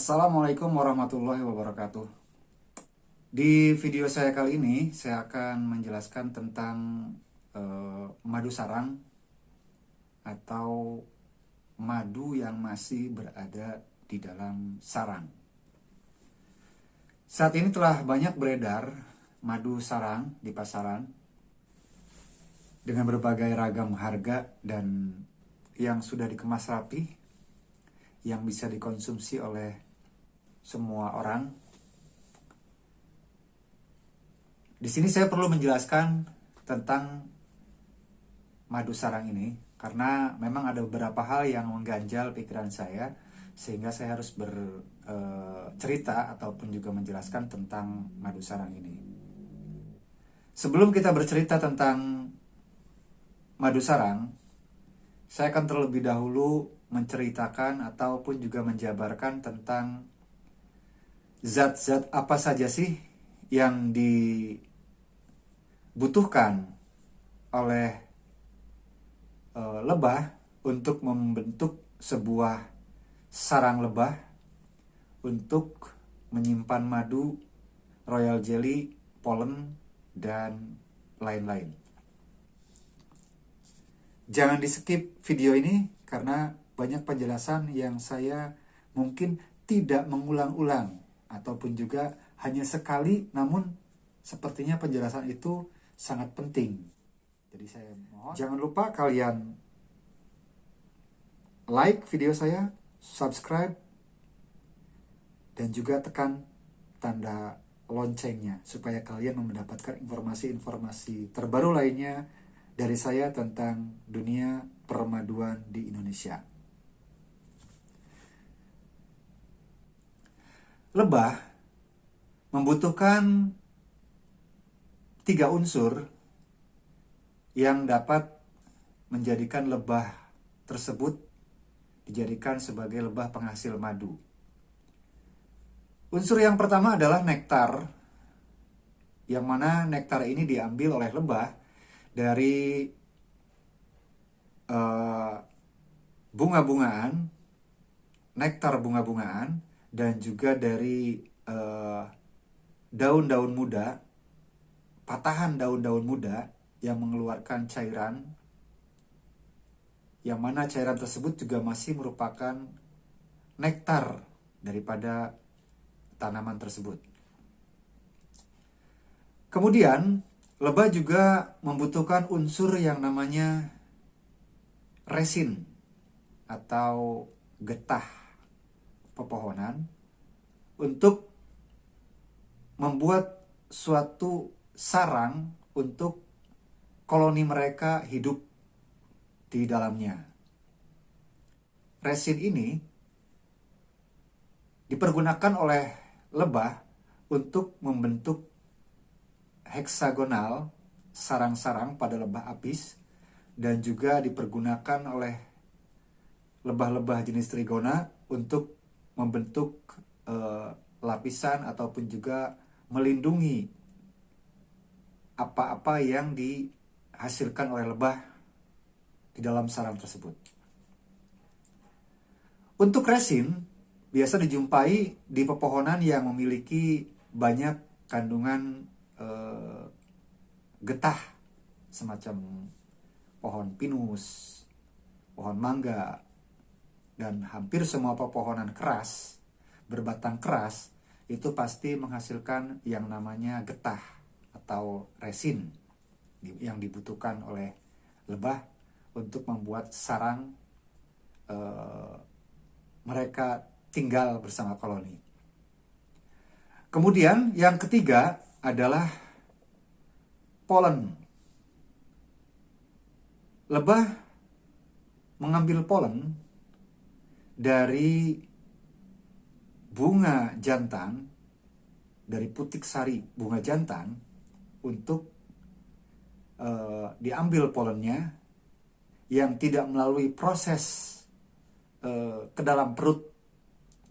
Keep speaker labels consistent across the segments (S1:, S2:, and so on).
S1: Assalamualaikum warahmatullahi wabarakatuh. Di video saya kali ini, saya akan menjelaskan tentang madu sarang atau madu yang masih berada di dalam sarang. Saat ini telah banyak beredar madu sarang di pasaran dengan berbagai ragam harga dan yang sudah dikemas rapi, yang bisa dikonsumsi oleh semua orang. Di sini saya perlu menjelaskan tentang madu sarang ini karena memang ada beberapa hal yang mengganjal pikiran saya sehingga saya harus bercerita ataupun juga menjelaskan tentang madu sarang ini. Sebelum kita bercerita tentang madu sarang, saya akan terlebih dahulu menceritakan ataupun juga menjabarkan tentang zat-zat apa saja sih yang dibutuhkan oleh lebah untuk membentuk sebuah sarang lebah untuk menyimpan madu, royal jelly, pollen, dan lain-lain. Jangan di-skip video ini karena banyak penjelasan yang saya mungkin tidak mengulang-ulang ataupun juga hanya sekali, namun sepertinya penjelasan itu sangat penting. Jadi saya mohon jangan lupa kalian like video saya, subscribe, dan juga tekan tanda loncengnya supaya kalian mendapatkan informasi-informasi terbaru lainnya dari saya tentang dunia permaduan di Indonesia. Lebah membutuhkan 3 unsur yang dapat menjadikan lebah tersebut dijadikan sebagai lebah penghasil madu. Unsur yang pertama adalah nektar, yang mana nektar ini diambil oleh lebah dari bunga-bungaan, nektar bunga-bungaan, dan juga dari daun-daun muda, patahan daun-daun muda yang mengeluarkan cairan, yang mana cairan tersebut juga masih merupakan nektar daripada tanaman tersebut. Kemudian, lebah juga membutuhkan unsur yang namanya resin atau getah pepohonan untuk membuat suatu sarang untuk koloni mereka hidup di dalamnya. Resin ini dipergunakan oleh lebah untuk membentuk heksagonal sarang-sarang pada lebah apis dan juga dipergunakan oleh lebah-lebah jenis trigona untuk membentuk lapisan ataupun juga melindungi apa-apa yang dihasilkan oleh lebah di dalam sarang tersebut. Untuk resin biasa dijumpai di pepohonan yang memiliki banyak kandungan getah semacam pohon pinus, pohon mangga, dan hampir semua pepohonan keras, berbatang keras, itu pasti menghasilkan yang namanya getah atau resin yang dibutuhkan oleh lebah untuk membuat sarang mereka tinggal bersama koloni. Kemudian yang ketiga adalah pollen. Lebah mengambil pollen dari bunga jantan, dari putik sari bunga jantan, untuk diambil pollennya yang tidak melalui proses ke dalam perut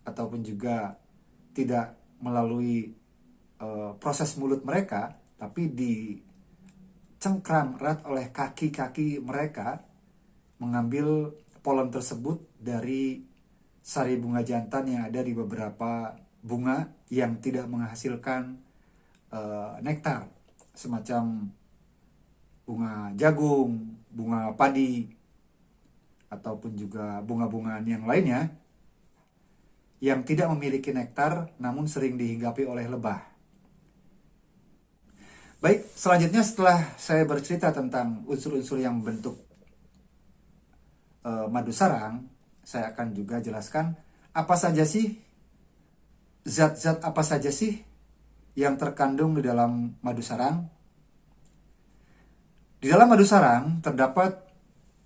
S1: ataupun juga tidak melalui proses mulut mereka, tapi dicengkram erat oleh kaki-kaki mereka mengambil polen tersebut dari sari bunga jantan yang ada di beberapa bunga yang tidak menghasilkan nektar, semacam bunga jagung, bunga padi, ataupun juga bunga-bungaan yang lainnya yang tidak memiliki nektar namun sering dihinggapi oleh lebah. Baik, selanjutnya setelah saya bercerita tentang unsur-unsur yang membentuk madu sarang, saya akan juga jelaskan apa saja sih, zat-zat apa saja sih yang terkandung di dalam madu sarang. Di dalam madu sarang terdapat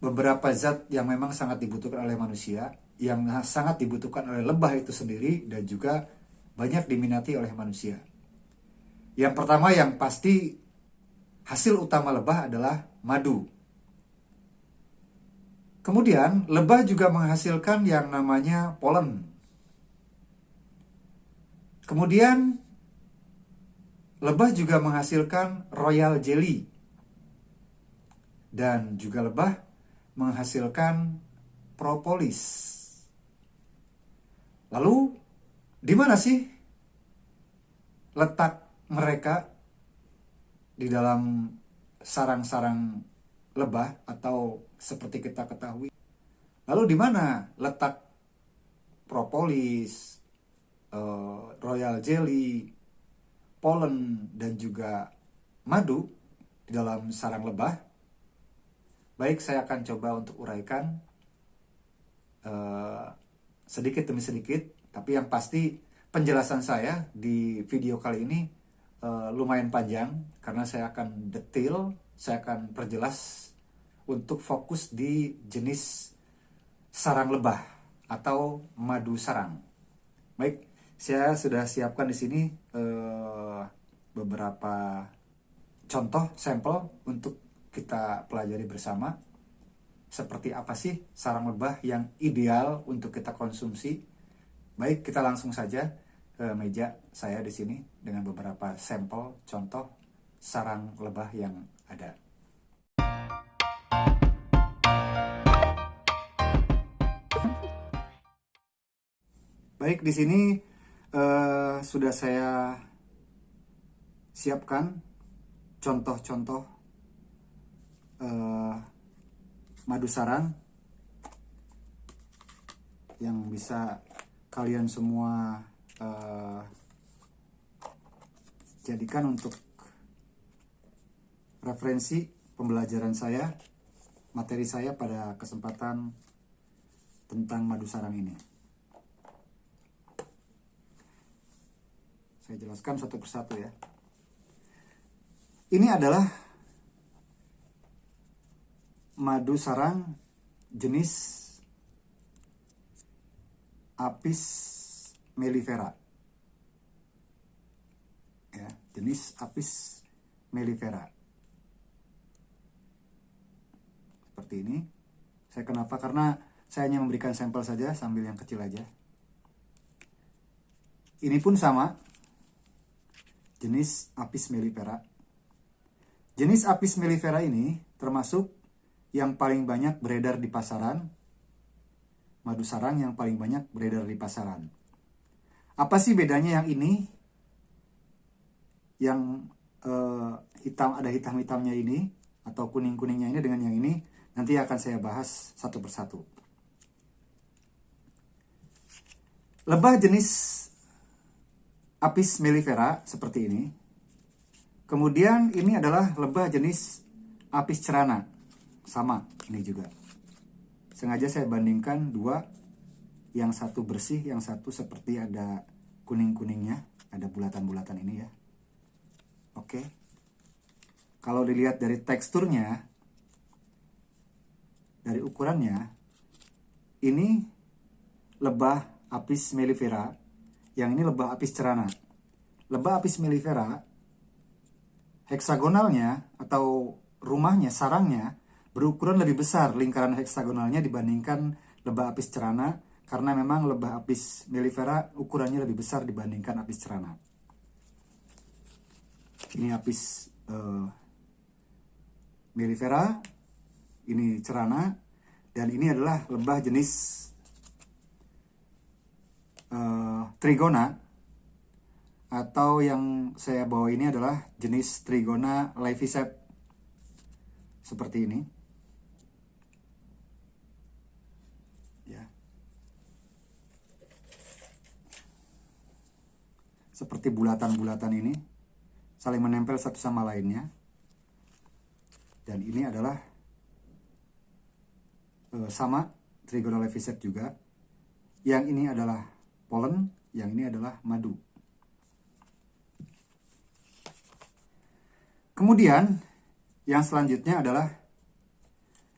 S1: beberapa zat yang memang sangat dibutuhkan oleh manusia, yang sangat dibutuhkan oleh lebah itu sendiri, dan juga banyak diminati oleh manusia. Yang pertama yang pasti, hasil utama lebah adalah madu. Kemudian lebah juga menghasilkan yang namanya polen. Kemudian lebah juga menghasilkan royal jelly. Dan juga lebah menghasilkan propolis. Lalu, di mana sih letak mereka di dalam sarang-sarang lebah, atau seperti kita ketahui? Lalu di mana letak propolis, royal jelly, polen, dan juga madu di dalam sarang lebah? Baik, saya akan coba untuk uraikan sedikit demi sedikit, tapi yang pasti penjelasan saya di video kali ini lumayan panjang, karena saya akan detail, saya akan perjelas untuk fokus di jenis sarang lebah atau madu sarang. Baik, saya sudah siapkan di sini beberapa contoh sampel untuk kita pelajari bersama. Seperti apa sih sarang lebah yang ideal untuk kita konsumsi? Baik, kita langsung saja ke meja saya di sini dengan beberapa sampel contoh sarang lebah yang ada. Baik, di sini sudah saya siapkan contoh-contoh madu sarang yang bisa kalian semua jadikan untuk referensi pembelajaran saya, materi saya pada kesempatan tentang madu sarang ini. Saya jelaskan satu persatu ya. Ini adalah madu sarang jenis Apis mellifera. Ya, jenis Apis mellifera. Seperti ini. Saya kenapa? Karena saya hanya memberikan sampel saja, sambil yang kecil aja. Ini pun sama. Jenis Apis mellifera. Jenis Apis mellifera ini termasuk yang paling banyak beredar di pasaran, madu sarang yang paling banyak beredar di pasaran. Apa sih bedanya yang ini? Yang hitam, ada hitam-hitamnya ini, atau kuning-kuningnya ini dengan yang ini, nanti akan saya bahas satu persatu. Lebah jenis Apis mellifera seperti ini. Kemudian ini adalah lebah jenis Apis cerana. Sama, ini juga. Sengaja saya bandingkan dua, yang satu bersih, yang satu seperti ada kuning-kuningnya, ada bulatan-bulatan ini ya. Oke. Kalau dilihat dari teksturnya, dari ukurannya, ini lebah Apis mellifera, yang ini lebah Apis cerana. Lebah Apis mellifera, heksagonalnya atau rumahnya, sarangnya, berukuran lebih besar lingkaran heksagonalnya dibandingkan lebah Apis cerana, karena memang lebah Apis mellifera ukurannya lebih besar dibandingkan Apis cerana. Ini Apis mellifera, ini cerana, dan ini adalah lebah jenis Trigona, atau yang saya bawa ini adalah jenis Trigona Levisep seperti ini ya, seperti bulatan-bulatan ini saling menempel satu sama lainnya. Dan ini adalah sama Trigona Levisep juga. Yang ini adalah pollen, yang ini adalah madu. Kemudian yang selanjutnya adalah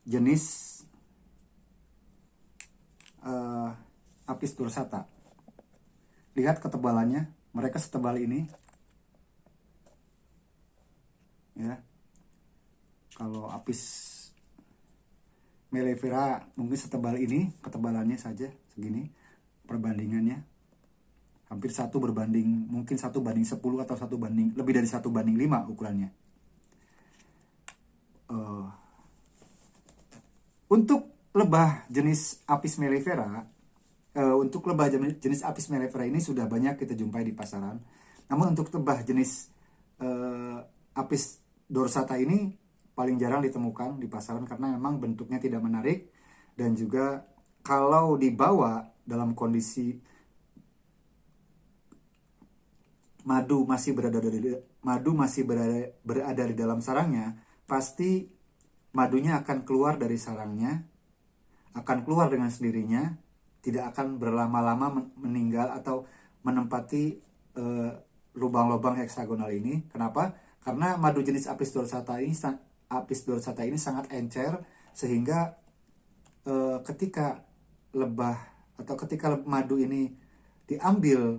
S1: jenis Apis dorsata. Lihat ketebalannya, mereka setebal ini. Ya. Kalau Apis mellifera mungkin setebal ini, ketebalannya saja segini perbandingannya. Hampir 1 berbanding, mungkin 1 banding 10 atau 1 banding, lebih dari 1 banding 5 ukurannya. Untuk lebah jenis Apis mellifera, untuk lebah jenis Apis mellifera ini sudah banyak kita jumpai di pasaran. Namun untuk lebah jenis Apis dorsata ini paling jarang ditemukan di pasaran karena memang bentuknya tidak menarik, dan juga kalau dibawa dalam kondisi madu masih berada di dalam sarangnya, pasti madunya akan keluar dari sarangnya, akan keluar dengan sendirinya, tidak akan berlama-lama meninggal atau menempati lubang-lubang heksagonal ini. Kenapa? Karena madu jenis Apis dorsata ini sangat encer, sehingga ketika lebah atau ketika madu ini diambil,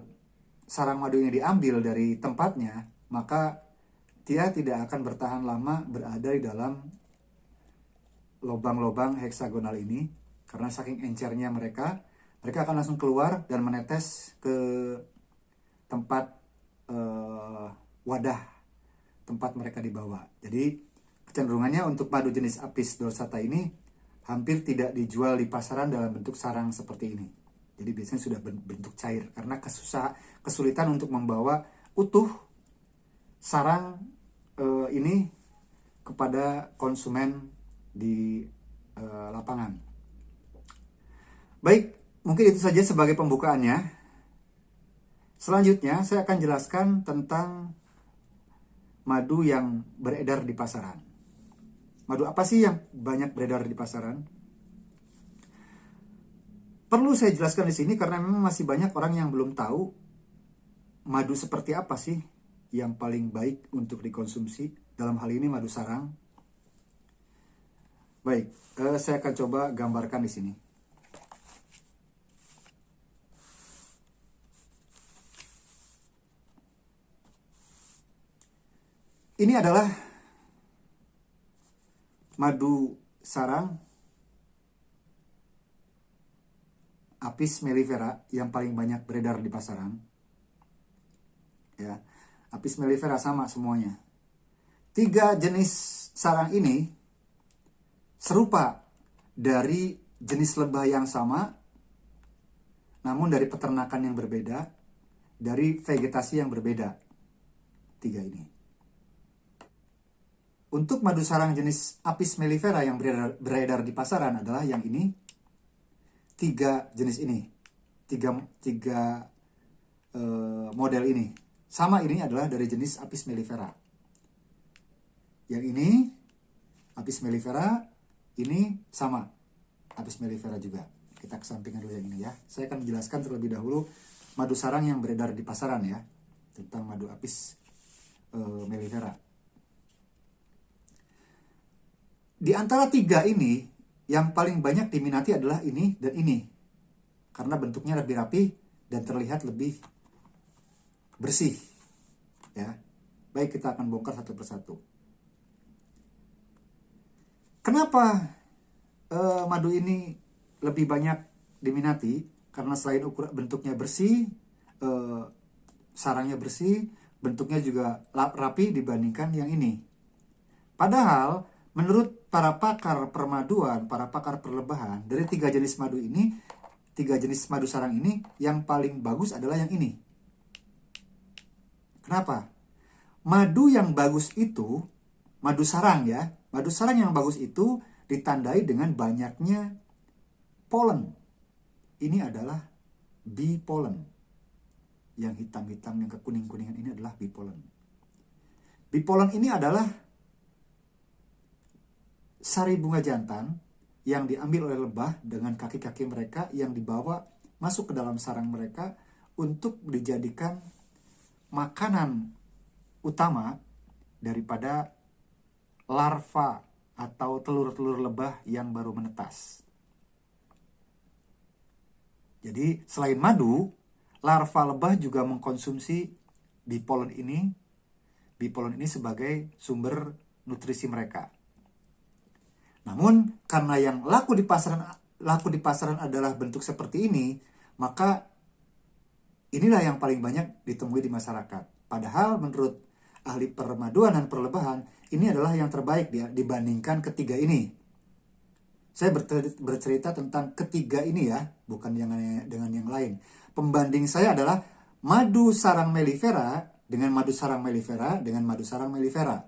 S1: sarang madu ini diambil dari tempatnya, maka dia tidak akan bertahan lama berada di dalam lubang-lubang heksagonal ini, karena saking encernya mereka akan langsung keluar dan menetes ke tempat wadah tempat mereka dibawa. Jadi kecenderungannya untuk madu jenis Apis dorsata ini hampir tidak dijual di pasaran dalam bentuk sarang seperti ini. Jadi biasanya sudah bentuk cair karena kesulitan untuk membawa utuh sarang ini kepada konsumen di lapangan. Baik, mungkin itu saja sebagai pembukaannya. Selanjutnya saya akan jelaskan tentang madu yang beredar di pasaran. Madu apa sih yang banyak beredar di pasaran? Perlu saya jelaskan di sini karena memang masih banyak orang yang belum tahu madu seperti apa sih yang paling baik untuk dikonsumsi. Dalam hal ini madu sarang. Baik, saya akan coba gambarkan di sini. Ini adalah madu sarang Apis mellifera yang paling banyak beredar di pasaran. Ya, Apis mellifera sama semuanya. 3 jenis sarang ini serupa dari jenis lebah yang sama, namun dari peternakan yang berbeda, dari vegetasi yang berbeda. 3 ini. Untuk madu sarang jenis Apis mellifera yang beredar di pasaran adalah yang ini. 3 jenis ini. 3 model ini. Sama ini adalah dari jenis Apis mellifera. Yang ini Apis mellifera, ini sama Apis mellifera juga. Kita kesampingkan dulu yang ini ya. Saya akan menjelaskan terlebih dahulu madu sarang yang beredar di pasaran ya, tentang madu Apis mellifera. Di antara 3 ini, yang paling banyak diminati adalah ini dan ini. Karena bentuknya lebih rapi dan terlihat lebih bersih. Ya. Baik, kita akan bongkar satu persatu. Kenapa madu ini lebih banyak diminati? Karena selain bentuknya bersih, sarangnya bersih, bentuknya juga rapi dibandingkan yang ini. Padahal menurut para pakar permaduan, para pakar perlebahan, dari 3 jenis madu ini tiga jenis madu sarang ini, yang paling bagus adalah yang ini. Kenapa? Madu yang bagus itu, madu sarang ya, madu sarang yang bagus itu ditandai dengan banyaknya polen. Ini adalah bee pollen. Yang hitam-hitam, yang kekuning-kuningan ini adalah bee pollen. Bee pollen ini adalah sari bunga jantan yang diambil oleh lebah dengan kaki-kaki mereka yang dibawa masuk ke dalam sarang mereka untuk dijadikan makanan utama daripada larva atau telur-telur lebah yang baru menetas. Jadi selain madu, larva lebah juga mengkonsumsi bee pollen ini sebagai sumber nutrisi mereka. Namun karena yang laku di pasaran adalah bentuk seperti ini, maka inilah yang paling banyak ditemui di masyarakat. Padahal menurut ahli permaduan dan perlebahan, ini adalah yang terbaik dibandingkan ketiga ini. Saya bercerita tentang ketiga ini ya, bukan dengan yang lain. Pembanding saya adalah madu sarang mellifera dengan madu sarang mellifera dengan madu sarang mellifera.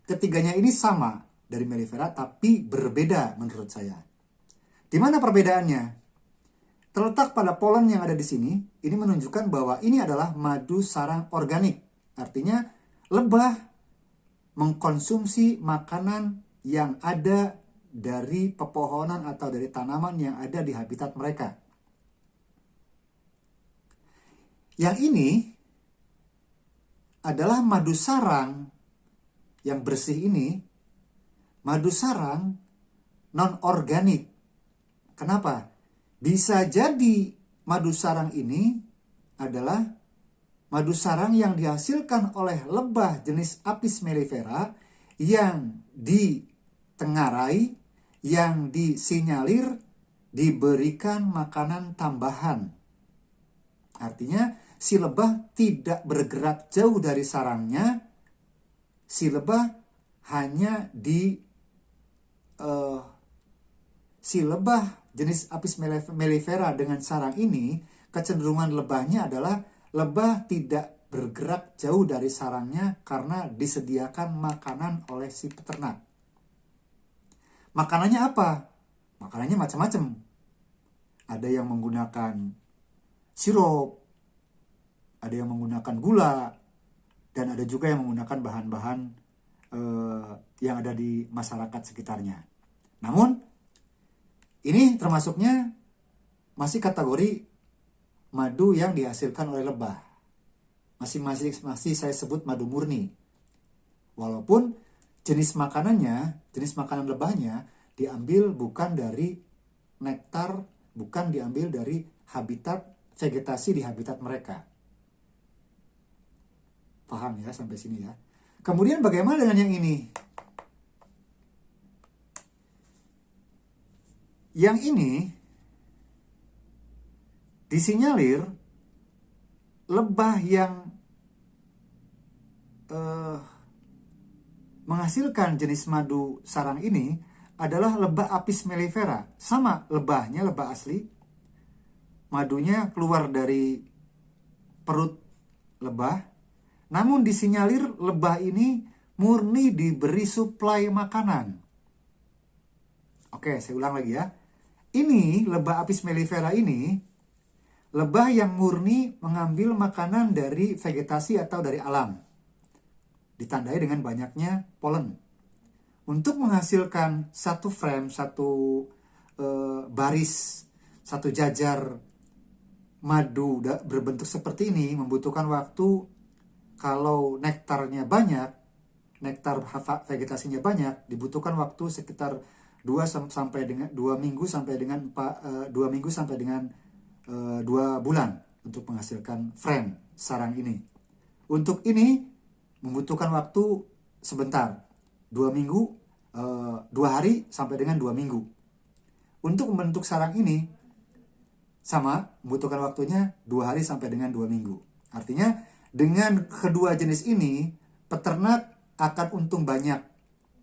S1: Ketiganya ini sama dari mellifera, tapi berbeda menurut saya. Di mana perbedaannya? Terletak pada polen yang ada di sini, ini menunjukkan bahwa ini adalah madu sarang organik. Artinya, lebah mengkonsumsi makanan yang ada dari pepohonan atau dari tanaman yang ada di habitat mereka. Yang ini adalah madu sarang yang bersih ini, madu sarang non-organik. Kenapa? Bisa jadi madu sarang ini adalah madu sarang yang dihasilkan oleh lebah jenis Apis mellifera yang ditengarai, yang disinyalir, diberikan makanan tambahan. Artinya si lebah tidak bergerak jauh dari sarangnya, si lebah hanya si lebah jenis Apis mellifera dengan sarang ini, kecenderungan lebahnya adalah lebah tidak bergerak jauh dari sarangnya karena disediakan makanan oleh si peternak. Makanannya apa? Makanannya macam-macam. Ada yang menggunakan sirup, ada yang menggunakan gula, dan ada juga yang menggunakan bahan-bahan yang ada di masyarakat sekitarnya. Namun, ini termasuknya masih kategori madu yang dihasilkan oleh lebah. Masih saya sebut madu murni. Walaupun jenis makanan lebahnya diambil bukan dari nektar, bukan diambil dari vegetasi di habitat mereka. Paham ya sampai sini ya? Kemudian bagaimana dengan yang ini? Yang ini disinyalir lebah yang menghasilkan jenis madu sarang ini adalah lebah Apis mellifera. Sama lebahnya, lebah asli. Madunya keluar dari perut lebah. Namun disinyalir lebah ini murni diberi suplai makanan. Oke, saya ulang lagi ya. Ini lebah Apis mellifera ini lebah yang murni mengambil makanan dari vegetasi atau dari alam. Ditandai dengan banyaknya polen. Untuk menghasilkan satu frame, satu baris, satu jajar madu berbentuk seperti ini membutuhkan waktu, kalau nektarnya banyak, nektar vegetasinya banyak, dibutuhkan waktu sekitar 2 minggu sampai dengan 2 bulan untuk menghasilkan frame sarang ini. Untuk ini membutuhkan waktu sebentar, 2 hari sampai dengan 2 minggu. Untuk membentuk sarang ini sama, membutuhkan waktunya 2 hari sampai dengan 2 minggu. Artinya dengan kedua jenis ini, peternak akan untung banyak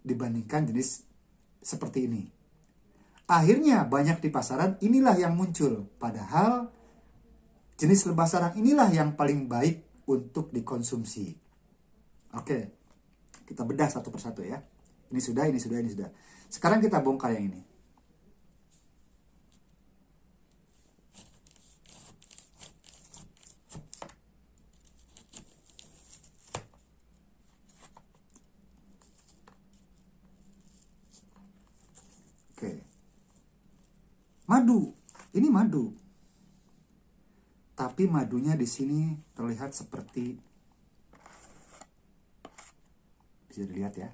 S1: dibandingkan jenis seperti ini. akhirnya banyak di pasaran, inilah yang muncul. Padahal jenis lebah sarang inilah yang paling baik untuk dikonsumsi. Oke, kita bedah satu persatu ya. Ini sudah. Sekarang kita bongkar yang ini. Oke. Madu. Ini madu. Tapi madunya di sini terlihat seperti, bisa dilihat ya.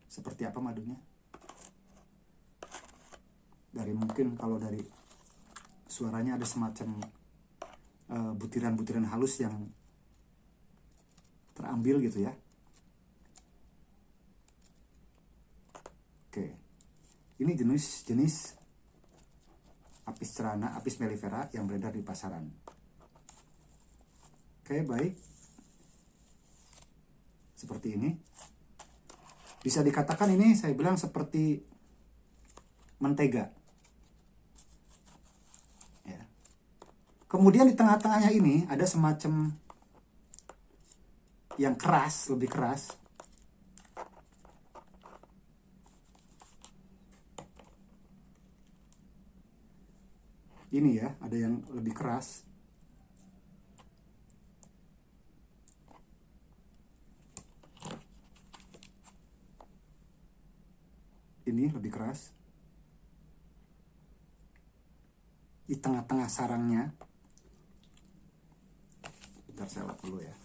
S1: Seperti apa madunya? Mungkin kalau dari suaranya ada semacam butiran-butiran halus yang terambil gitu ya. Oke. Ini jenis apis cerana, apis mellifera yang beredar di pasaran. Oke, baik. Seperti ini. Bisa dikatakan ini saya bilang seperti mentega. Ya. Kemudian di tengah-tengahnya ini ada semacam yang keras, lebih keras. Ini ya, ada yang lebih keras. Ini lebih keras. Di tengah-tengah sarangnya. Bentar saya lap dulu ya.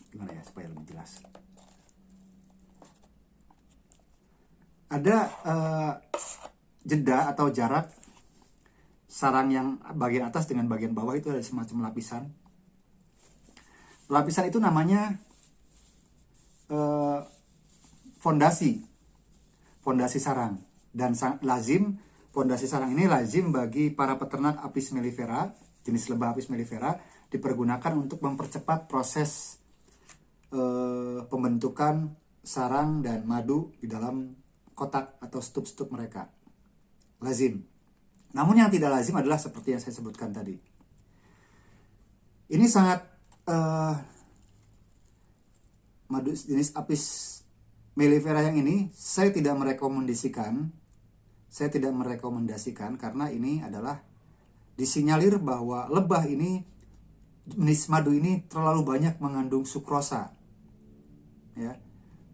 S1: Gimana ya supaya lebih jelas. Ada jeda atau jarak sarang yang bagian atas dengan bagian bawah itu ada semacam lapisan. Lapisan itu namanya fondasi sarang, dan fondasi sarang ini lazim bagi para peternak apis mellifera, jenis lebah apis mellifera, dipergunakan untuk mempercepat proses pembentukan sarang dan madu di dalam kotak atau stup-stup mereka. Lazim. Namun yang tidak lazim adalah seperti yang saya sebutkan tadi. Ini sangat madu jenis apis mellifera yang ini saya tidak merekomendasikan karena ini adalah disinyalir bahwa lebah ini, jenis madu ini terlalu banyak mengandung sukrosa. Ya.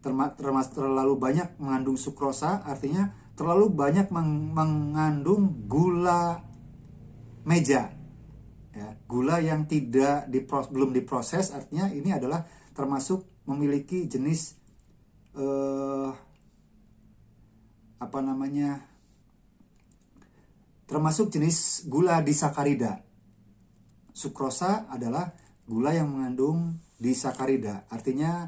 S1: Terlalu banyak mengandung sukrosa artinya terlalu banyak mengandung gula meja. Ya, gula yang belum diproses, artinya ini adalah termasuk memiliki jenis termasuk jenis gula disakarida. Sukrosa adalah gula yang mengandung disakarida, artinya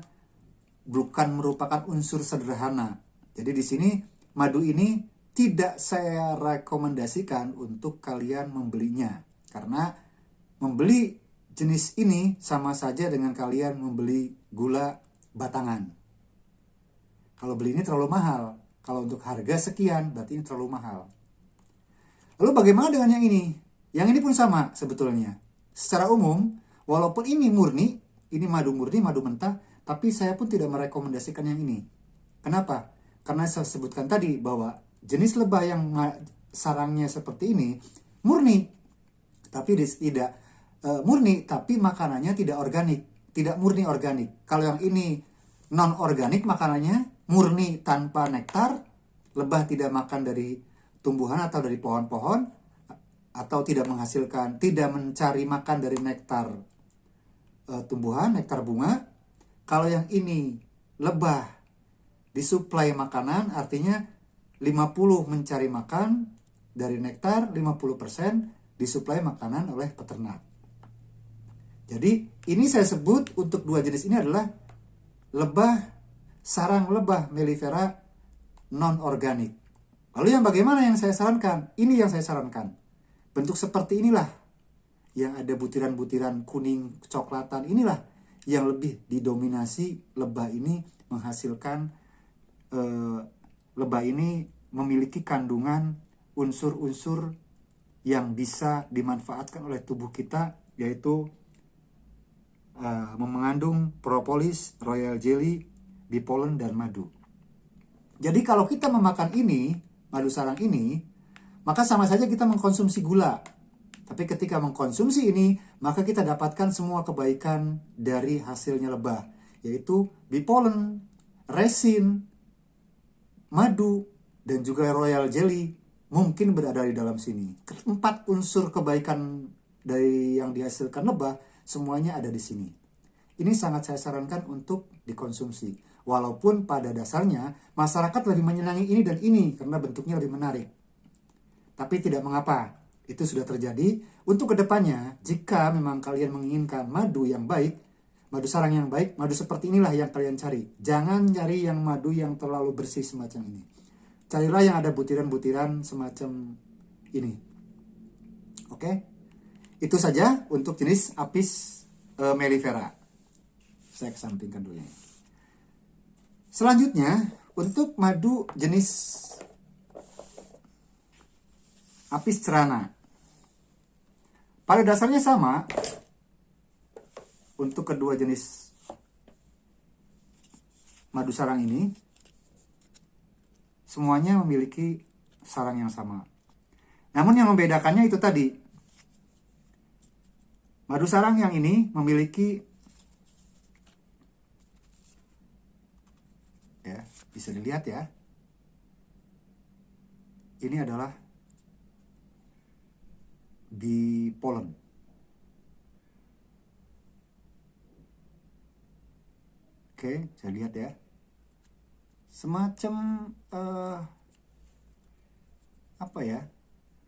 S1: bukan merupakan unsur sederhana. Jadi di sini madu ini tidak saya rekomendasikan untuk kalian membelinya, karena membeli jenis ini sama saja dengan kalian membeli gula batangan. Kalau beli ini terlalu mahal. Kalau untuk harga sekian, berarti ini terlalu mahal. Lalu bagaimana dengan yang ini? Yang ini pun sama sebetulnya. Secara umum, walaupun ini murni, ini madu murni, madu mentah, tapi saya pun tidak merekomendasikan yang ini. Kenapa? Karena saya sebutkan tadi bahwa jenis lebah yang sarangnya seperti ini murni, tapi tidak murni, tapi makanannya tidak organik, tidak murni organik. Kalau yang ini non organik, makanannya murni tanpa nektar, lebah tidak makan dari tumbuhan atau dari pohon-pohon, atau tidak mencari makan dari nektar tumbuhan, nektar bunga. Kalau yang ini lebah disuplai makanan, artinya 50 mencari makan dari nektar, 50% disuplai makanan oleh peternak. Jadi ini saya sebut untuk dua jenis ini adalah sarang lebah mellifera non-organik. Lalu yang bagaimana yang saya sarankan? Ini yang saya sarankan. Bentuk seperti inilah, yang ada butiran-butiran kuning kecoklatan, inilah yang lebih didominasi lebah ini menghasilkan lebah ini memiliki kandungan unsur-unsur yang bisa dimanfaatkan oleh tubuh kita, yaitu mengandung propolis, royal jelly, bee pollen, dan madu. Jadi kalau kita memakan ini, madu sarang ini, maka sama saja kita mengkonsumsi gula. Tapi ketika mengkonsumsi ini, maka kita dapatkan semua kebaikan dari hasilnya lebah, yaitu bee pollen, resin, madu, dan juga royal jelly mungkin berada di dalam sini. 4 unsur kebaikan dari yang dihasilkan lebah semuanya ada di sini. Ini sangat saya sarankan untuk dikonsumsi. Walaupun pada dasarnya masyarakat lebih menyenangi ini dan ini karena bentuknya lebih menarik. Tapi tidak mengapa, itu sudah terjadi. Untuk kedepannya, jika memang kalian menginginkan madu yang baik, madu sarang yang baik, madu seperti inilah yang kalian cari. Jangan cari yang madu yang terlalu bersih semacam ini. Carilah yang ada butiran-butiran semacam ini. Oke? Itu saja untuk jenis Apis mellifera. Saya kesampingkan dulu ya. Selanjutnya, untuk madu jenis Apis cerana. Pada dasarnya sama untuk kedua jenis madu sarang ini. Semuanya memiliki sarang yang sama. Namun yang membedakannya itu tadi. Madu sarang yang ini memiliki, ya, bisa dilihat ya. Ini adalah bee pollen. Oke, saya lihat ya. Semacam apa ya?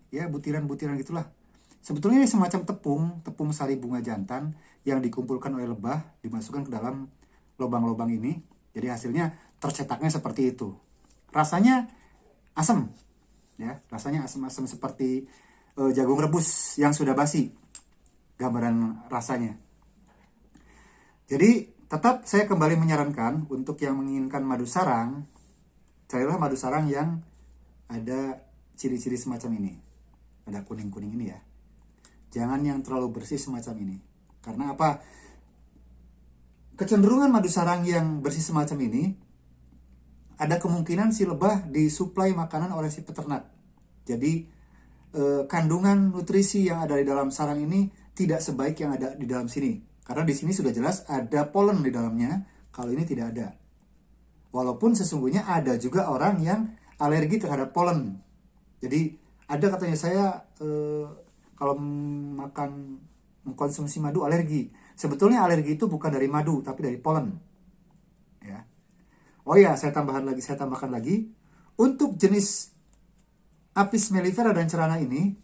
S1: Ya, butiran-butiran gitulah. Sebetulnya ini semacam tepung sari bunga jantan yang dikumpulkan oleh lebah, dimasukkan ke dalam lubang-lubang ini. Jadi hasilnya tercetaknya seperti itu. Rasanya asam, ya, rasanya asam-asam seperti jagung rebus yang sudah basi. Gambaran rasanya. Jadi tetap saya kembali menyarankan untuk yang menginginkan madu sarang, carilah madu sarang yang ada ciri-ciri semacam ini. Ada kuning-kuning ini ya. Jangan yang terlalu bersih semacam ini. Karena apa? Kecenderungan madu sarang yang bersih semacam ini, ada kemungkinan si lebah disuplai makanan oleh si peternak. Jadi kandungan nutrisi yang ada di dalam sarang ini tidak sebaik yang ada di dalam sini. Karena di sini sudah jelas ada pollen di dalamnya, kalau ini tidak ada. Walaupun sesungguhnya ada juga orang yang alergi terhadap pollen. Jadi ada katanya saya kalau mengkonsumsi madu alergi. Sebetulnya alergi itu bukan dari madu, tapi dari pollen. Ya. Oh ya, saya tambahkan lagi. Untuk jenis Apis mellifera dan cerana ini,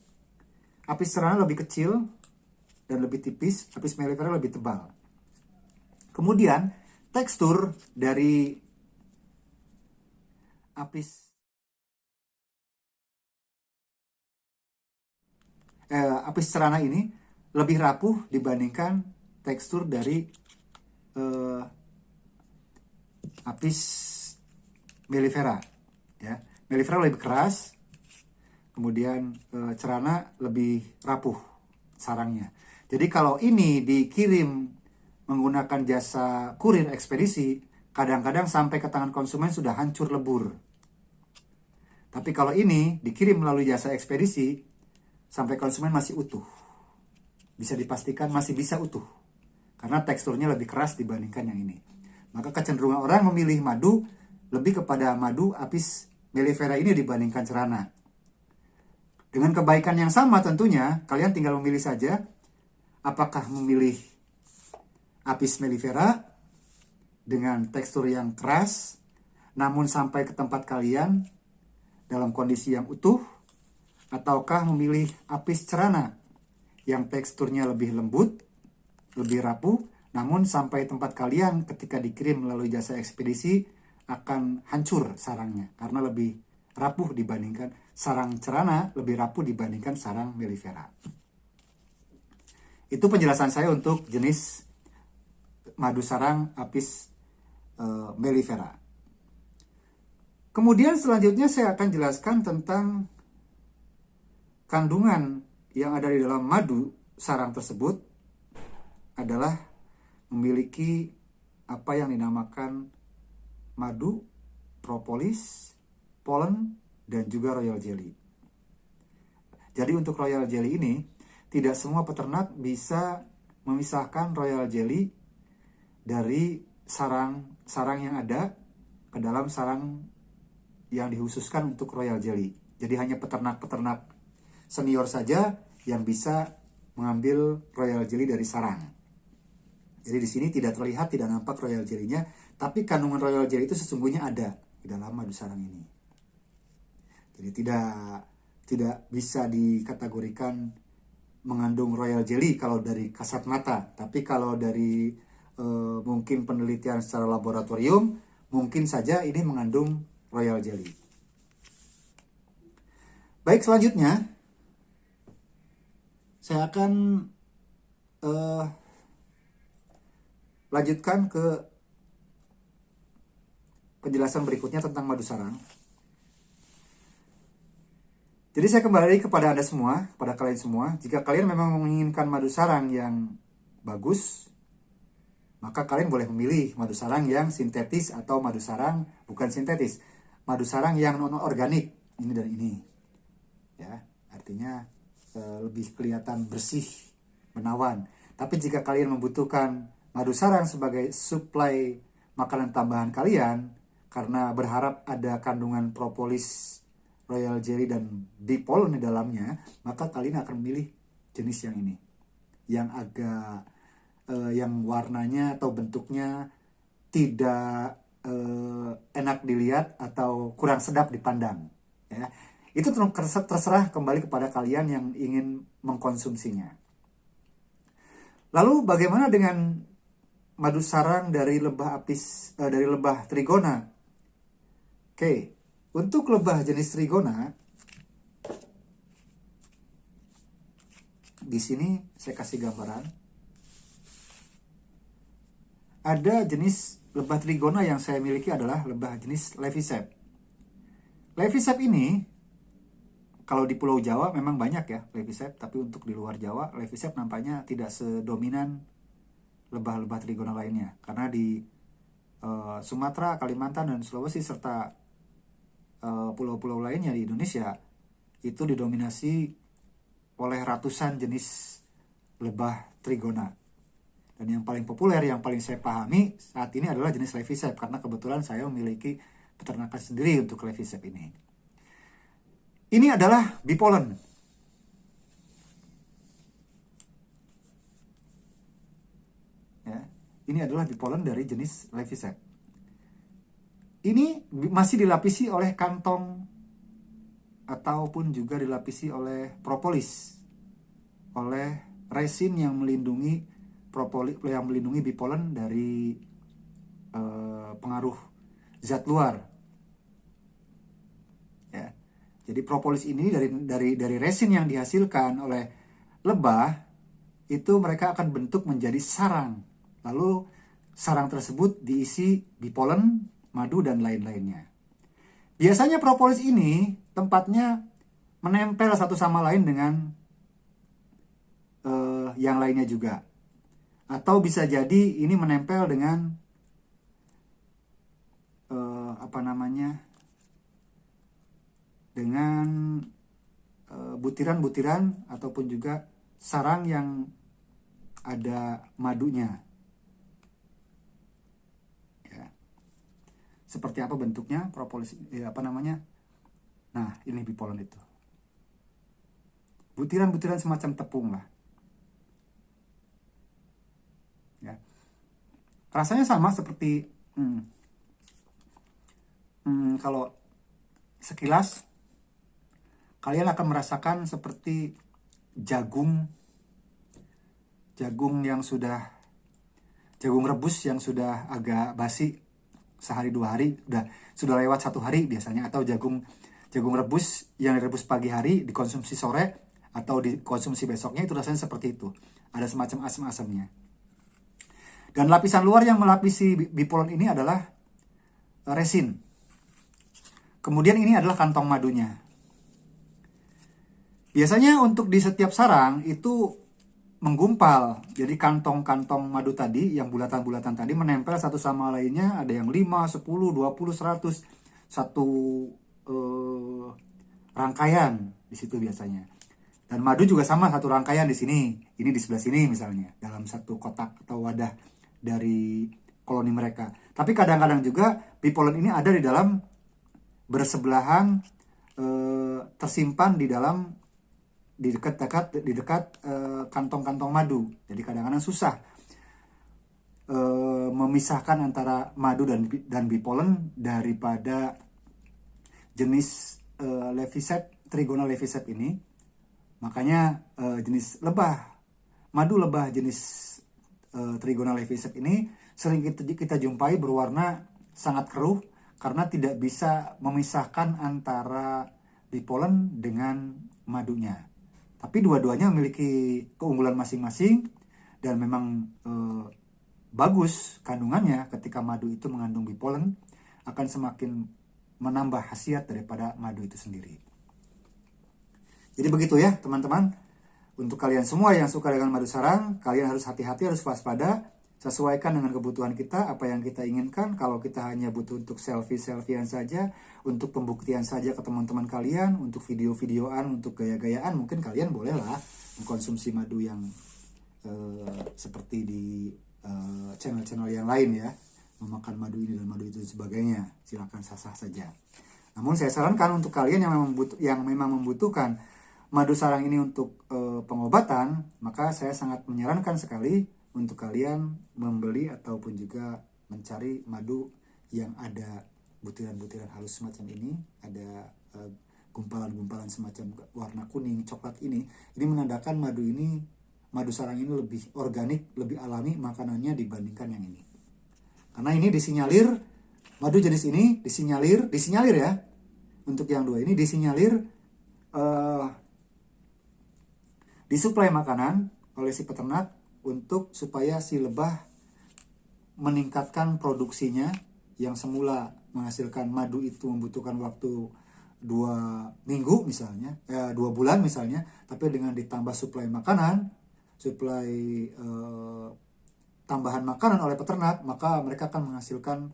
S1: Apis cerana lebih kecil dan lebih tipis, Apis mellifera lebih tebal. Kemudian tekstur dari Apis cerana ini lebih rapuh dibandingkan tekstur dari Apis mellifera. Ya, mellifera lebih keras, kemudian cerana lebih rapuh sarangnya. Jadi kalau ini dikirim menggunakan jasa kurir ekspedisi, kadang-kadang sampai ke tangan konsumen sudah hancur lebur. Tapi kalau ini dikirim melalui jasa ekspedisi, sampai konsumen masih utuh. Bisa dipastikan masih bisa utuh. Karena teksturnya lebih keras dibandingkan yang ini. Maka kecenderungan orang memilih madu lebih kepada madu Apis mellifera ini dibandingkan cerana. Dengan kebaikan yang sama tentunya, kalian tinggal memilih saja apakah memilih Apis mellifera dengan tekstur yang keras, namun sampai ke tempat kalian dalam kondisi yang utuh, ataukah memilih Apis cerana yang teksturnya lebih lembut, lebih rapuh, namun sampai tempat kalian ketika dikirim melalui jasa ekspedisi akan hancur sarangnya karena lebih rapuh dibandingkan sarang cerana, lebih rapuh dibandingkan sarang mellifera. Itu penjelasan saya untuk jenis madu sarang Apis mellifera. Kemudian selanjutnya saya akan jelaskan tentang kandungan yang ada di dalam madu sarang tersebut adalah memiliki apa yang dinamakan madu, propolis, polen, dan juga royal jelly. Jadi untuk royal jelly ini, tidak semua peternak bisa memisahkan royal jelly dari sarang yang ada ke dalam sarang yang dikhususkan untuk royal jelly. Jadi hanya peternak-peternak senior saja yang bisa mengambil royal jelly dari sarang. Jadi di sini tidak terlihat, tidak nampak royal jelly-nya, tapi kandungan royal jelly itu sesungguhnya ada di dalam madu sarang ini. Jadi tidak bisa dikategorikan mengandung royal jelly kalau dari kasat mata, tapi kalau dari mungkin penelitian secara laboratorium, mungkin saja ini mengandung royal jelly. Baik, selanjutnya saya akan lanjutkan ke penjelasan berikutnya tentang madu sarang. Jadi saya kembali kepada Anda semua, kepada kalian semua. Jika kalian memang menginginkan madu sarang yang bagus, maka kalian boleh memilih madu sarang yang sintetis atau madu sarang bukan sintetis. Madu sarang yang non-organik, ini dan ini. Ya, artinya lebih kelihatan bersih, menawan. Tapi jika kalian membutuhkan madu sarang sebagai suplai makanan tambahan kalian, karena berharap ada kandungan propolis, royal jelly, dan bee pollen di dalamnya, maka kalian akan memilih jenis yang ini. Yang agak, yang warnanya atau bentuknya tidak enak dilihat atau kurang sedap dipandang. Ya. Itu terserah kembali kepada kalian yang ingin mengkonsumsinya. Lalu bagaimana dengan madu sarang dari lebah apis, dari lebah trigona? Oke, untuk lebah jenis trigona, di sini saya kasih gambaran. Ada jenis lebah trigona yang saya miliki adalah lebah jenis Levisep. Levisep ini, kalau di Pulau Jawa memang banyak ya Levisep, tapi untuk di luar Jawa, Levisep nampaknya tidak sedominan lebah-lebah trigona lainnya. Karena di Sumatera, Kalimantan, dan Sulawesi, serta pulau-pulau lainnya di Indonesia, itu didominasi oleh ratusan jenis lebah trigona. Dan yang paling populer, yang paling saya pahami saat ini adalah jenis Levisep, karena kebetulan saya memiliki peternakan sendiri untuk Levisep ini. Ini adalah bee pollen. Ya, ini adalah bee pollen dari jenis Levisep. Ini masih dilapisi oleh kantong ataupun juga dilapisi oleh propolis, oleh resin yang melindungi propolis, yang melindungi bee pollen dari pengaruh zat luar. Ya. Jadi propolis ini dari resin yang dihasilkan oleh lebah, itu mereka akan bentuk menjadi sarang. Lalu sarang tersebut diisi bee pollen, madu, dan lain-lainnya. Biasanya propolis ini tempatnya menempel satu sama lain dengan yang lainnya juga. Atau bisa jadi ini menempel dengan dengan butiran-butiran ataupun juga sarang yang ada madunya. Seperti apa bentuknya propolis, nah ini bee pollen itu, butiran-butiran semacam tepung lah ya. Rasanya sama seperti kalau sekilas kalian akan merasakan seperti jagung rebus yang sudah agak basi, sehari 2 hari sudah lewat 1 hari biasanya, atau jagung rebus yang direbus pagi hari dikonsumsi sore atau dikonsumsi besoknya, itu rasanya seperti itu, ada semacam asam-asamnya. Dan lapisan luar yang melapisi bipolon ini adalah resin. Kemudian ini adalah kantong madunya. Biasanya untuk di setiap sarang itu menggumpal. Jadi kantong-kantong madu tadi, yang bulatan-bulatan tadi menempel satu sama lainnya. Ada yang 5, 10, 20, 100. Satu rangkaian di situ biasanya. Dan madu juga sama, satu rangkaian di sini. Ini di sebelah sini misalnya. Dalam satu kotak atau wadah dari koloni mereka. Tapi kadang-kadang juga bipolon ini ada di dalam bersebelahan, tersimpan di dalam di dekat kantong-kantong madu. Jadi kadang-kadang susah memisahkan antara madu dan bipolon daripada jenis Levisep, Trigona Levisep ini. Makanya jenis madu lebah jenis Trigona Levisep ini sering kita jumpai berwarna sangat keruh karena tidak bisa memisahkan antara bipolon dengan madunya. Tapi dua-duanya memiliki keunggulan masing-masing dan memang bagus kandungannya. Ketika madu itu mengandung bipolon akan semakin menambah khasiat daripada madu itu sendiri. Jadi begitu ya teman-teman. Untuk kalian semua yang suka dengan madu sarang, kalian harus hati-hati, harus waspada. Sesuaikan dengan kebutuhan kita, apa yang kita inginkan. Kalau kita hanya butuh untuk selfie-selfiean saja, untuk pembuktian saja ke teman-teman kalian, untuk video-videoan, untuk gaya-gayaan, mungkin kalian bolehlah mengkonsumsi madu yang seperti di channel-channel yang lain ya. Memakan madu ini dan madu itu dan sebagainya. Silakan sah-sah saja. Namun saya sarankan untuk kalian yang memang membutuhkan madu sarang ini untuk pengobatan, maka saya sangat menyarankan sekali untuk kalian membeli ataupun juga mencari madu yang ada butiran-butiran halus semacam ini, ada gumpalan-gumpalan semacam warna kuning, coklat ini. Ini menandakan madu sarang ini lebih organik, lebih alami makanannya dibandingkan yang ini. Karena ini disinyalir, madu jenis ini disinyalir ya, untuk yang dua ini disinyalir disuplai makanan oleh si peternak untuk supaya si lebah meningkatkan produksinya. Yang semula menghasilkan madu itu membutuhkan waktu 2 minggu misalnya, 2 bulan misalnya, tapi dengan ditambah suplai makanan, tambahan makanan oleh peternak, maka mereka akan menghasilkan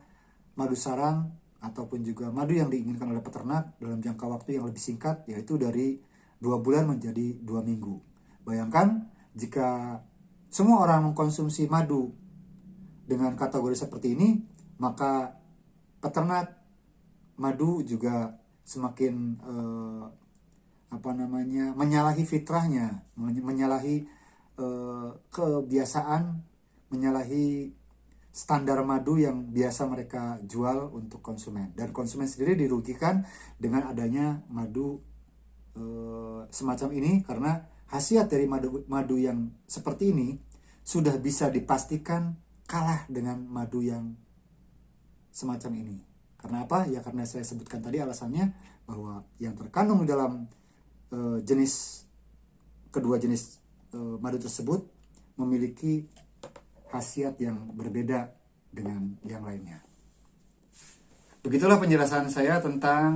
S1: madu sarang ataupun juga madu yang diinginkan oleh peternak dalam jangka waktu yang lebih singkat, yaitu dari 2 bulan menjadi 2 minggu. Bayangkan jika semua orang mengkonsumsi madu dengan kategori seperti ini, maka peternak madu juga semakin menyalahi fitrahnya, menyalahi kebiasaan, menyalahi standar madu yang biasa mereka jual untuk konsumen. Dan konsumen sendiri dirugikan dengan adanya madu semacam ini, karena khasiat dari madu yang seperti ini sudah bisa dipastikan kalah dengan madu yang semacam ini. Karena apa? Ya karena saya sebutkan tadi alasannya, bahwa yang terkandung di dalam kedua jenis madu tersebut memiliki khasiat yang berbeda dengan yang lainnya. Begitulah penjelasan saya tentang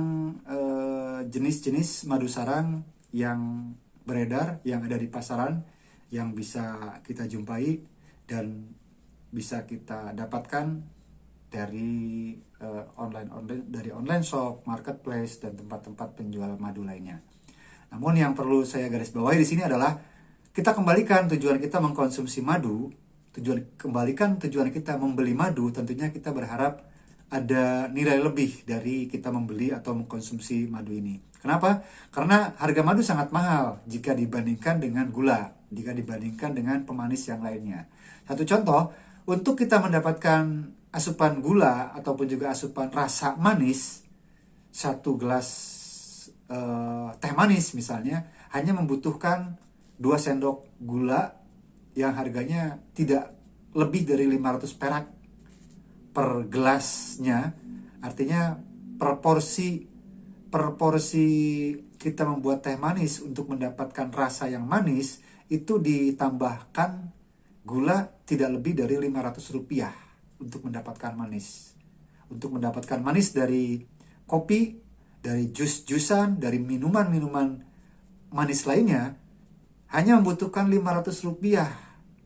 S1: jenis-jenis madu sarang yang beredar, yang ada di pasaran, yang bisa kita jumpai dan bisa kita dapatkan dari online shop, marketplace, dan tempat-tempat penjual madu lainnya. Namun yang perlu saya garis bawahi di sini adalah kita kembalikan tujuan kita mengkonsumsi madu, tujuan kita membeli madu, tentunya kita berharap ada nilai lebih dari kita membeli atau mengkonsumsi madu ini. Kenapa? Karena harga madu sangat mahal jika dibandingkan dengan gula, jika dibandingkan dengan pemanis yang lainnya. Satu contoh, untuk kita mendapatkan asupan gula ataupun juga asupan rasa manis, 1 gelas teh manis misalnya, hanya membutuhkan 2 sendok gula yang harganya tidak lebih dari 500 perak per gelasnya. Artinya per porsi kita membuat teh manis untuk mendapatkan rasa yang manis itu ditambahkan gula tidak lebih dari Rp500 untuk mendapatkan manis. Untuk mendapatkan manis dari kopi, dari jus-jusan, dari minuman-minuman manis lainnya, hanya membutuhkan Rp500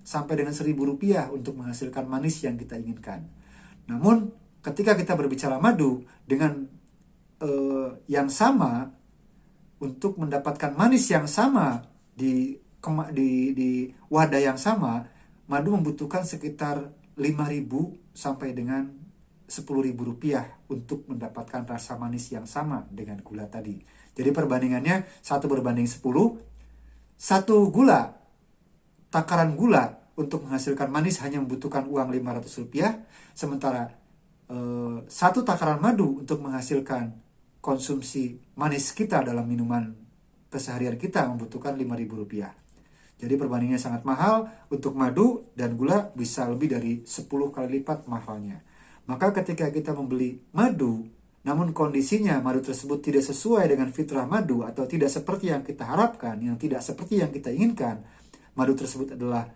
S1: sampai dengan Rp1.000 untuk menghasilkan manis yang kita inginkan. Namun ketika kita berbicara madu dengan yang sama, untuk mendapatkan manis yang sama di wadah yang sama, madu membutuhkan sekitar Rp5.000 sampai dengan Rp10.000 untuk mendapatkan rasa manis yang sama dengan gula tadi. Jadi perbandingannya 1:10. Satu gula, takaran gula untuk menghasilkan manis hanya membutuhkan uang Rp500, sementara satu takaran madu untuk menghasilkan konsumsi manis kita dalam minuman keseharian kita membutuhkan Rp5.000. Jadi perbandingannya sangat mahal. Untuk madu dan gula bisa lebih dari 10 kali lipat mahalnya. Maka ketika kita membeli madu, namun kondisinya madu tersebut tidak sesuai dengan fitrah madu atau tidak seperti yang kita harapkan, yang tidak seperti yang kita inginkan, madu tersebut adalah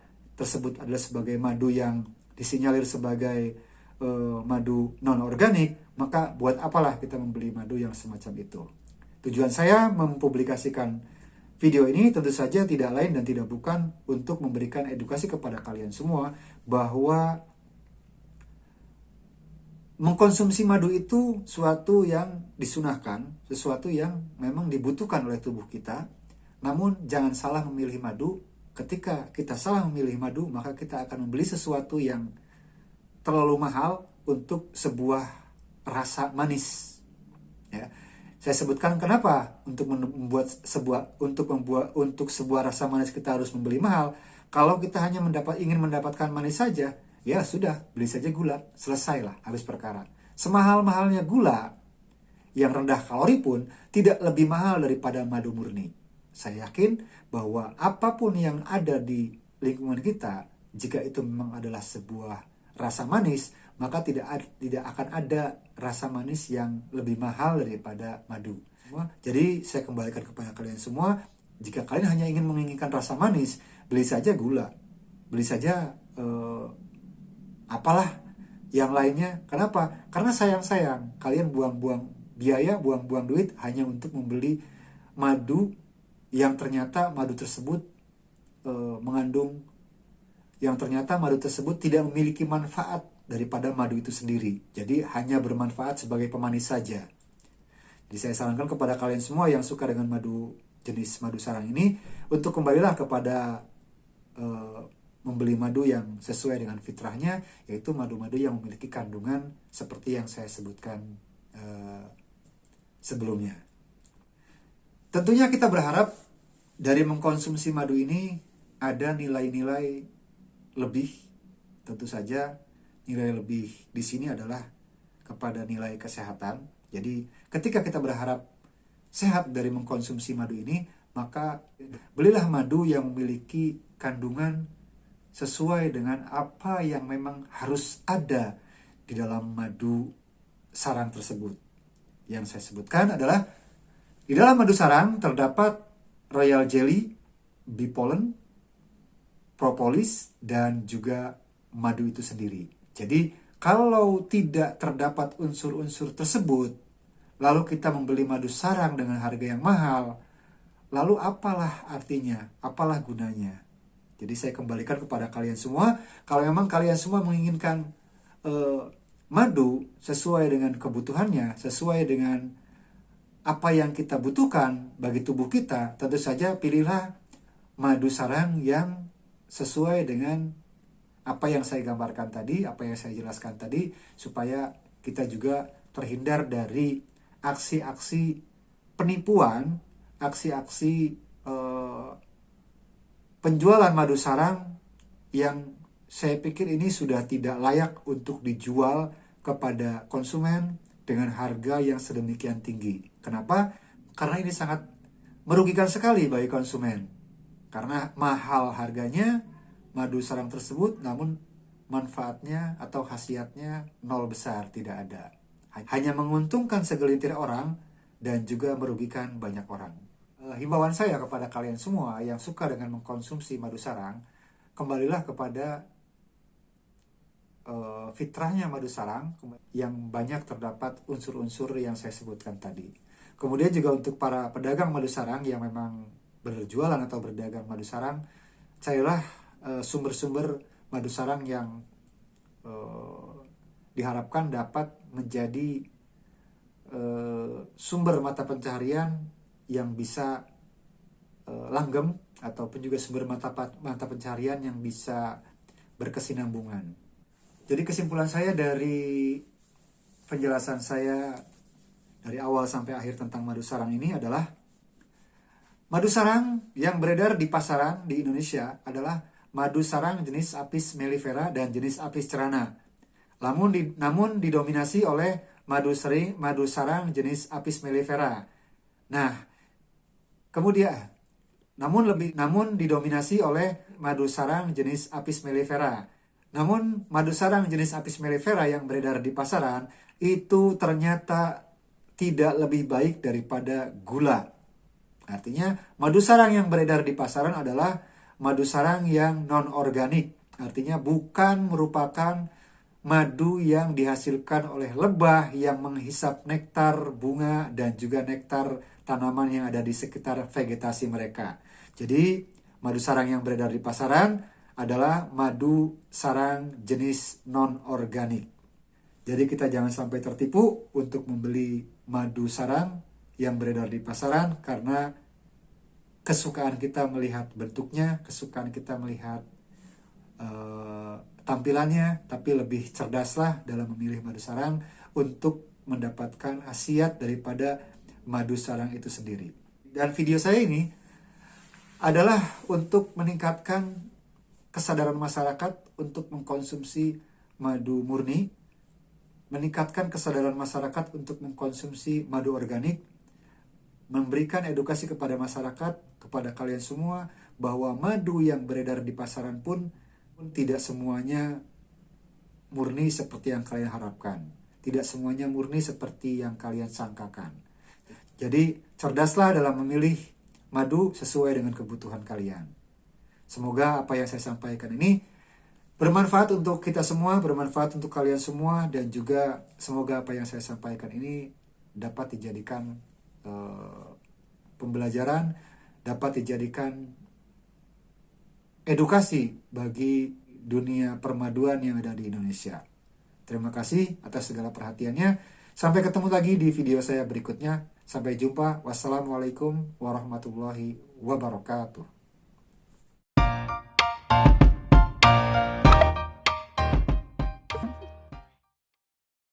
S1: sebagai madu yang disinyalir sebagai madu non-organik, maka buat apalah kita membeli madu yang semacam itu. Tujuan saya mempublikasikan video ini tentu saja tidak lain dan tidak bukan untuk memberikan edukasi kepada kalian semua bahwa mengkonsumsi madu itu suatu yang disunahkan, sesuatu yang memang dibutuhkan oleh tubuh kita. Namun jangan salah memilih madu. Ketika kita salah memilih madu, maka kita akan membeli sesuatu yang terlalu mahal untuk sebuah rasa manis. Ya. Saya sebutkan kenapa untuk sebuah rasa manis kita harus membeli mahal. Kalau kita hanya ingin mendapatkan manis saja, ya sudah, beli saja gula, selesailah, habis perkara. Semahal-mahalnya gula yang rendah kalori pun tidak lebih mahal daripada madu murni. Saya yakin bahwa apapun yang ada di lingkungan kita, jika itu memang adalah sebuah rasa manis, maka tidak akan ada rasa manis yang lebih mahal daripada madu. Jadi saya kembalikan kepada kalian semua, jika kalian hanya menginginkan rasa manis, beli saja gula, beli saja apalah yang lainnya. Kenapa? Karena sayang kalian buang-buang biaya, buang-buang duit hanya untuk membeli madu yang ternyata madu tersebut tidak memiliki manfaat daripada madu itu sendiri. Jadi hanya bermanfaat sebagai pemanis saja. Jadi saya sarankan kepada kalian semua yang suka dengan jenis madu sarang ini, untuk kembalilah kepada membeli madu yang sesuai dengan fitrahnya, yaitu madu-madu yang memiliki kandungan seperti yang saya sebutkan sebelumnya. Tentunya kita berharap dari mengkonsumsi madu ini ada nilai-nilai lebih. Tentu saja nilai lebih di sini adalah kepada nilai kesehatan. Jadi ketika kita berharap sehat dari mengkonsumsi madu ini, maka belilah madu yang memiliki kandungan sesuai dengan apa yang memang harus ada di dalam madu sarang tersebut. Yang saya sebutkan adalah di dalam madu sarang terdapat royal jelly, bee pollen, propolis, dan juga madu itu sendiri. Jadi kalau tidak terdapat unsur-unsur tersebut, lalu kita membeli madu sarang dengan harga yang mahal, lalu apalah artinya, apalah gunanya? Jadi saya kembalikan kepada kalian semua, kalau memang kalian semua menginginkan madu sesuai dengan kebutuhannya, sesuai dengan apa yang kita butuhkan bagi tubuh kita, tentu saja pilihlah madu sarang yang sesuai dengan apa yang saya gambarkan tadi, apa yang saya jelaskan tadi, supaya kita juga terhindar dari aksi-aksi penipuan, aksi-aksi penjualan madu sarang yang saya pikir ini sudah tidak layak untuk dijual kepada konsumen dengan harga yang sedemikian tinggi. Kenapa? Karena ini sangat merugikan sekali bagi konsumen. Karena mahal harganya madu sarang tersebut, namun manfaatnya atau khasiatnya nol besar, tidak ada. Hanya menguntungkan segelintir orang dan juga merugikan banyak orang. Himbauan saya kepada kalian semua yang suka dengan mengkonsumsi madu sarang, kembalilah kepada fitrahnya madu sarang yang banyak terdapat unsur-unsur yang saya sebutkan tadi. Kemudian juga untuk para pedagang madu sarang yang memang berjualan atau berdagang madu sarang, carilah sumber-sumber madu sarang yang diharapkan dapat menjadi sumber mata pencaharian yang bisa langgeng, ataupun juga sumber mata pencaharian yang bisa berkesinambungan. Jadi kesimpulan saya dari penjelasan saya dari awal sampai akhir tentang madu sarang ini adalah madu sarang yang beredar di pasaran di Indonesia adalah madu sarang jenis Apis mellifera dan jenis Apis cerana. Namun didominasi oleh madu sarang jenis Apis mellifera. Nah, kemudian namun didominasi oleh madu sarang jenis Apis mellifera. Namun madu sarang jenis Apis mellifera yang beredar di pasaran itu ternyata tidak lebih baik daripada gula. Artinya madu sarang yang beredar di pasaran adalah madu sarang yang non-organik. Artinya bukan merupakan madu yang dihasilkan oleh lebah yang menghisap nektar bunga dan juga nektar tanaman yang ada di sekitar vegetasi mereka. Jadi madu sarang yang beredar di pasaran adalah madu sarang jenis non-organik. Jadi kita jangan sampai tertipu untuk membeli madu sarang yang beredar di pasaran karena kesukaan kita melihat bentuknya, kesukaan kita melihat tampilannya, tapi lebih cerdaslah dalam memilih madu sarang untuk mendapatkan khasiat daripada madu sarang itu sendiri. Dan video saya ini adalah untuk meningkatkan kesadaran masyarakat untuk mengkonsumsi madu murni, meningkatkan kesadaran masyarakat untuk mengkonsumsi madu organik, memberikan edukasi kepada masyarakat, kepada kalian semua, bahwa madu yang beredar di pasaran pun tidak semuanya murni seperti yang kalian harapkan. Tidak semuanya murni seperti yang kalian sangkakan. Jadi cerdaslah dalam memilih madu sesuai dengan kebutuhan kalian. Semoga apa yang saya sampaikan ini bermanfaat untuk kita semua, bermanfaat untuk kalian semua, dan juga semoga apa yang saya sampaikan ini dapat dijadikan pembelajaran, dapat dijadikan edukasi bagi dunia permaduan yang ada di Indonesia. Terima kasih atas segala perhatiannya. Sampai ketemu lagi di video saya berikutnya. Sampai jumpa. Wassalamualaikum warahmatullahi wabarakatuh.